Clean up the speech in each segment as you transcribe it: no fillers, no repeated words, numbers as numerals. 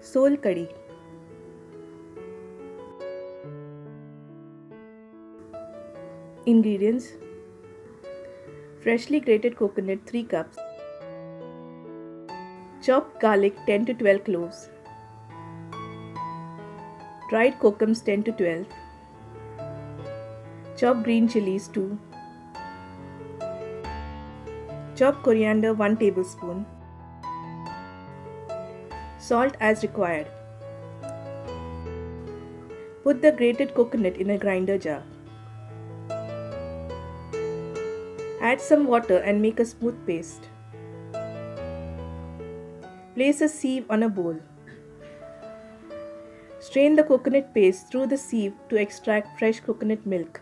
Sol curry. Ingredients: freshly grated coconut 3 cups, chopped garlic 10 to 12 cloves, dried kokum 10 to 12, chopped green chilies 2, chopped coriander 1 tablespoon, salt as required. Put the grated coconut in a grinder jar. Add some water and make a smooth paste. Place a sieve on a bowl. Strain the coconut paste through the sieve to extract fresh coconut milk.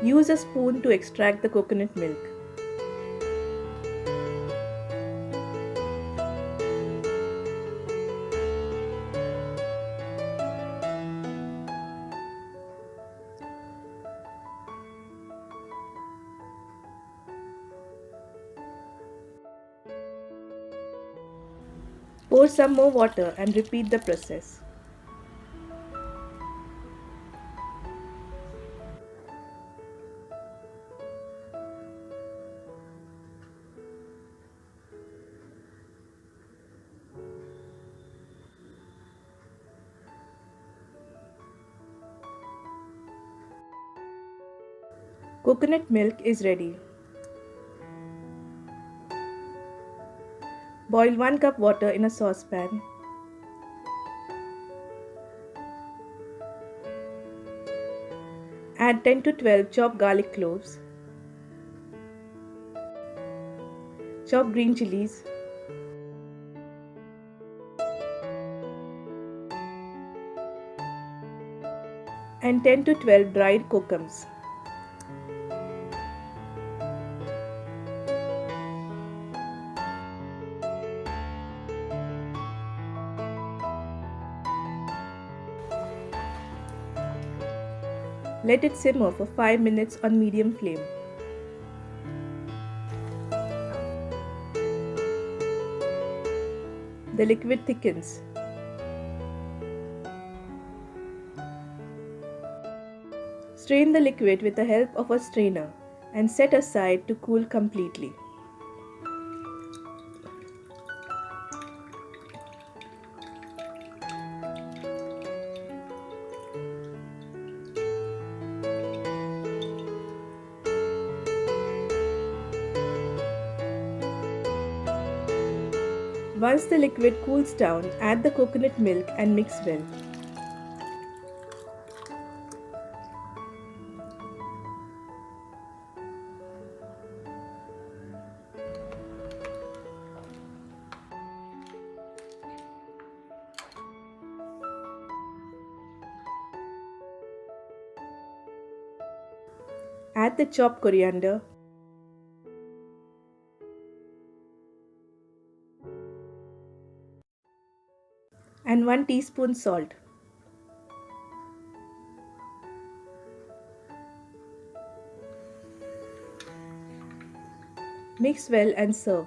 Use a spoon to extract the coconut milk. Pour some more water and repeat the process. Coconut milk is ready. Boil 1 cup water in a saucepan. Add 10 to 12 chopped garlic cloves, chopped green chilies, and 10 to 12 dried kokums. Let it simmer for 5 minutes on medium flame. The liquid thickens. Strain the liquid with the help of a strainer and set aside to cool completely. Once the liquid cools down, add the coconut milk and mix well. Add the chopped coriander, and 1 teaspoon salt. Mix well and serve.